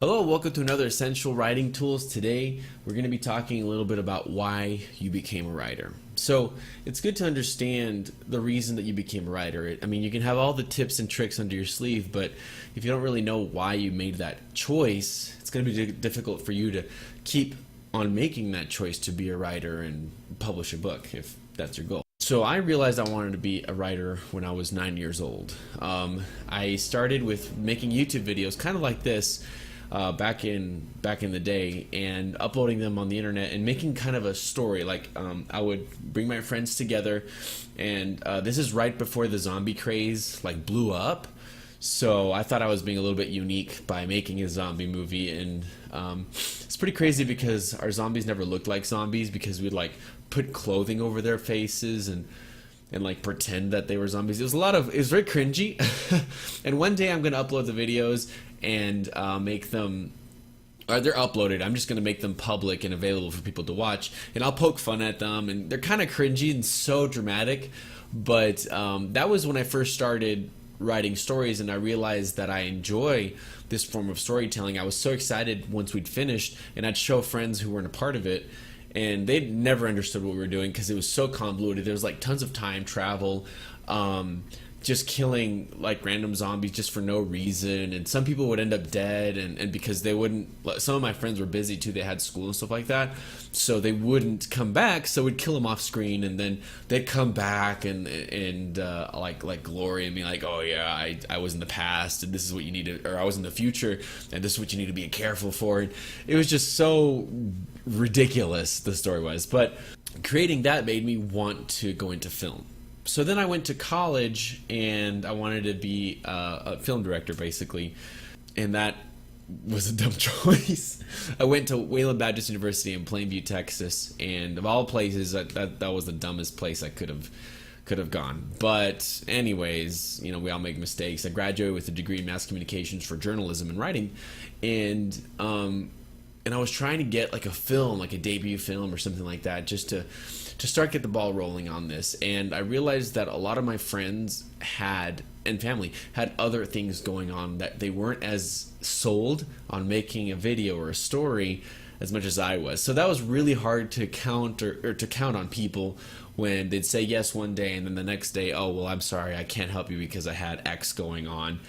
Hello, welcome to another Essential Writing Tools. Today, we're going to be talking a little bit about why you became a writer. So, it's good to understand the reason that you became a writer. I mean, you can have all the tips and tricks under your sleeve, but if you don't really know why you made that choice, it's going to be difficult for you to keep on making that choice to be a writer and publish a book, if that's your goal. So I realized I wanted to be a writer when I was 9 years old. I started with making YouTube videos kind of like this, back in the day, and uploading them on the internet and making kind of a story. Like I would bring my friends together, and this is right before the zombie craze like blew up. So I thought I was being a little bit unique by making a zombie movie, and it's pretty crazy because our zombies never looked like zombies because we'd like put clothing over their faces and like pretend that they were zombies. It was very cringy. And one day I'm going to upload the videos and make them, or they're uploaded, I'm just going to make them public and available for people to watch, and I'll poke fun at them, and they're kind of cringy and so dramatic, but that was when I first started writing stories, and I realized that I enjoy this form of storytelling. I was so excited once we'd finished, and I'd show friends who weren't a part of it, and they'd never understood what we were doing because it was so convoluted. There was like tons of time travel, just killing like random zombies just for no reason, and some people would end up dead, and because they wouldn't, some of my friends were busy too, they had school and stuff like that, so they wouldn't come back, so we'd kill them off screen, and then they'd come back and like glory and be like, oh yeah, I was in the past, and this is what you need to, or I was in the future, and this is what you need to be careful for. And it was just so ridiculous, the story was. But creating that made me want to go into film. So then I went to college, and I wanted to be a film director, basically, and that was a dumb choice. I went to Wayland Baptist University in Plainview, Texas, and of all places, that was the dumbest place I could have gone. But anyways, you know, we all make mistakes. I graduated with a degree in mass communications for journalism and writing, and I was trying to get like a film, like a debut film or something like that, just to start get the ball rolling on this. And I realized that a lot of my friends and family had other things going on, that they weren't as sold on making a video or a story as much as I was. So that was really hard to count on people when they'd say yes one day, and then the next day, oh well, I'm sorry, I can't help you because I had X going on.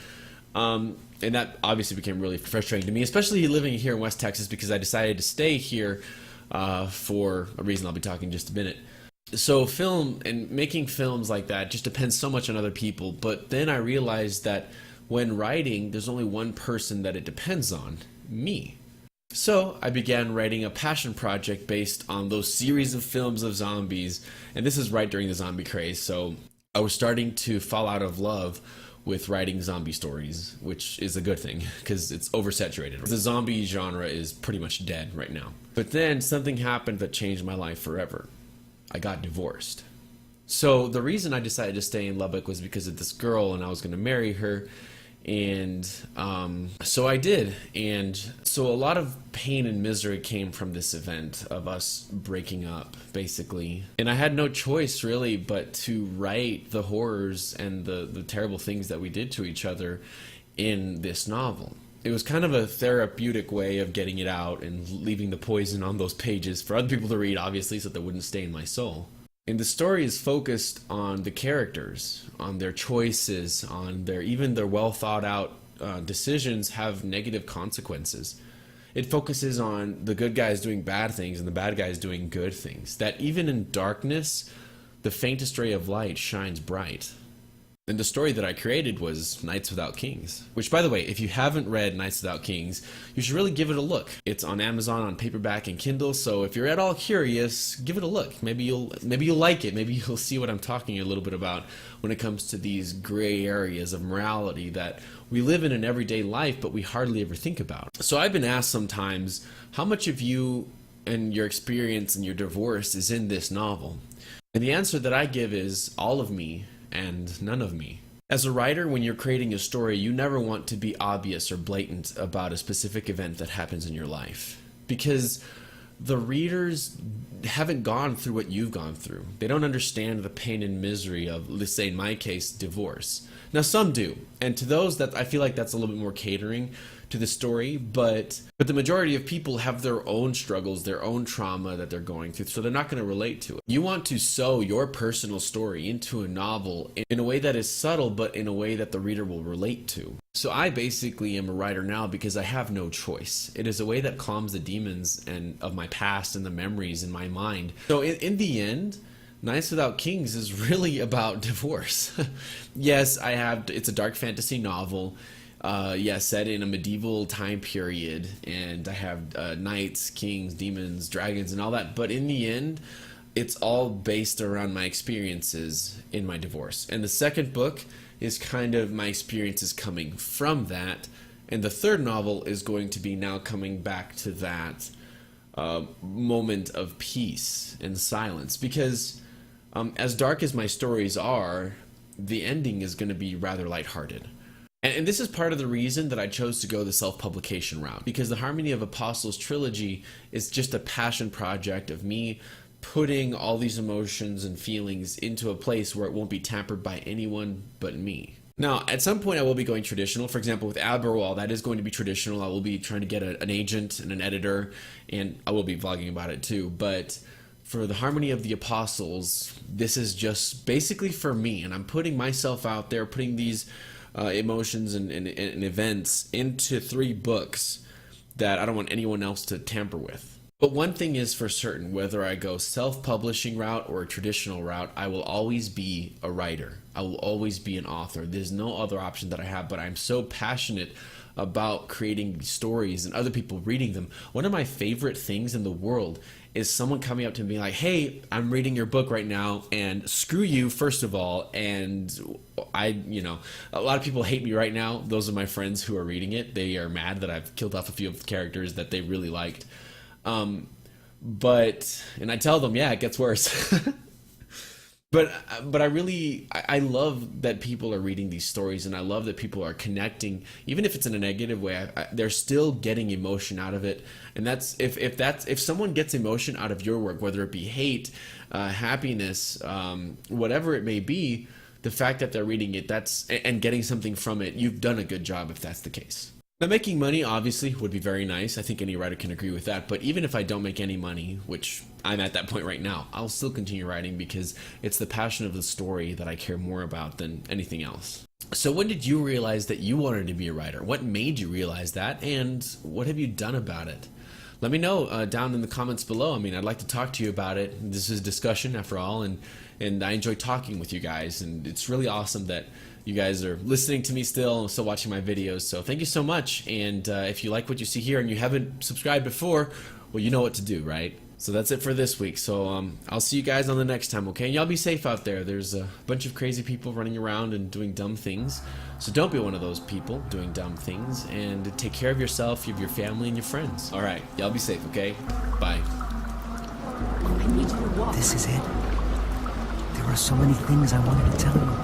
And that obviously became really frustrating to me, especially living here in West Texas, because I decided to stay here for a reason I'll be talking in just a minute. So film and making films like that just depends so much on other people. But then I realized that when writing, there's only one person that it depends on: me. So I began writing a passion project based on those series of films of zombies, and this is right during the zombie craze. So I was starting to fall out of love with writing zombie stories, which is a good thing because it's oversaturated. The zombie genre is pretty much dead right now. But then something happened that changed my life forever. I got divorced. So the reason I decided to stay in Lubbock was because of this girl, and I was going to marry her. And so I did. And so a lot of pain and misery came from this event of us breaking up, basically. And I had no choice really but to write the horrors and the terrible things that we did to each other in this novel. It was kind of a therapeutic way of getting it out and leaving the poison on those pages for other people to read, obviously, so that they wouldn't stay in my soul. And the story is focused on the characters, on their choices, on even their well thought out decisions have negative consequences. It focuses on the good guys doing bad things and the bad guys doing good things. That even in darkness, the faintest ray of light shines bright. And the story that I created was Knights Without Kings, which, by the way, if you haven't read Knights Without Kings, you should really give it a look. It's on Amazon on paperback and Kindle, so if you're at all curious, give it a look. Maybe you'll like it. Maybe you'll see what I'm talking a little bit about when it comes to these gray areas of morality that we live in everyday life, but we hardly ever think about. So I've been asked sometimes, how much of you and your experience and your divorce is in this novel? And the answer that I give is all of me and none of me. As a writer, when you're creating a story, you never want to be obvious or blatant about a specific event that happens in your life, because the readers haven't gone through what you've gone through. They don't understand the pain and misery of, let's say in my case, divorce. Now some do, and to those that I feel like that's a little bit more catering to the story, but the majority of people have their own struggles, their own trauma that they're going through, so they're not going to relate to it. You want to sew your personal story into a novel in a way that is subtle, but in a way that the reader will relate to. So I basically am a writer now because I have no choice. It is a way that calms the demons and of my past and the memories in my mind. So in the end, Knights Without Kings is really about divorce. Yes, it's a dark fantasy novel, set in a medieval time period, and I have knights, kings, demons, dragons, and all that. But in the end, it's all based around my experiences in my divorce. And the second book is kind of my experiences coming from that. And the third novel is going to be now coming back to that moment of peace and silence. Because as dark as my stories are, the ending is going to be rather lighthearted. And this is part of the reason that I chose to go the self-publication route, because the Harmony of Apostles trilogy is just a passion project of me putting all these emotions and feelings into a place where it won't be tampered by anyone but me. Now, at some point I will be going traditional. For example, with Aberwall, that is going to be traditional. I will be trying to get an agent and an editor, and I will be vlogging about it too. But for the Harmony of the Apostles, this is just basically for me, and I'm putting myself out there, putting these emotions and events into 3 books that I don't want anyone else to tamper with. But one thing is for certain, whether I go self-publishing route or a traditional route, I will always be a writer. I will always be an author. There's no other option that I have, but I'm so passionate about creating stories and other people reading them. One of my favorite things in the world is someone coming up to me being like, hey, I'm reading your book right now, and screw you, first of all. And a lot of people hate me right now. Those are my friends who are reading it. They are mad that I've killed off a few of the characters that they really liked. And I tell them, yeah, it gets worse. But I love that people are reading these stories, and I love that people are connecting, even if it's in a negative way. They're still getting emotion out of it, and that's if someone gets emotion out of your work, whether it be hate, happiness, whatever it may be, the fact that they're reading it, and getting something from it, you've done a good job if that's the case. Now, making money obviously would be very nice. I think any writer can agree with that. But even if I don't make any money, which I'm at that point right now, I'll still continue writing because it's the passion of the story that I care more about than anything else. So when did you realize that you wanted to be a writer? What made you realize that? And what have you done about it? Let me know down in the comments below. I mean, I'd like to talk to you about it. This is discussion after all, and I enjoy talking with you guys. And it's really awesome that you guys are listening to me still watching my videos. So thank you so much. And if you like what you see here and you haven't subscribed before, well, you know what to do, right? So that's it for this week. So I'll see you guys on the next time, okay? And y'all be safe out there. There's a bunch of crazy people running around and doing dumb things. So don't be one of those people doing dumb things. And take care of yourself, your family, and your friends. All right, y'all be safe, okay? Bye. I need you to walk. This is it. There are so many things I wanted to tell you.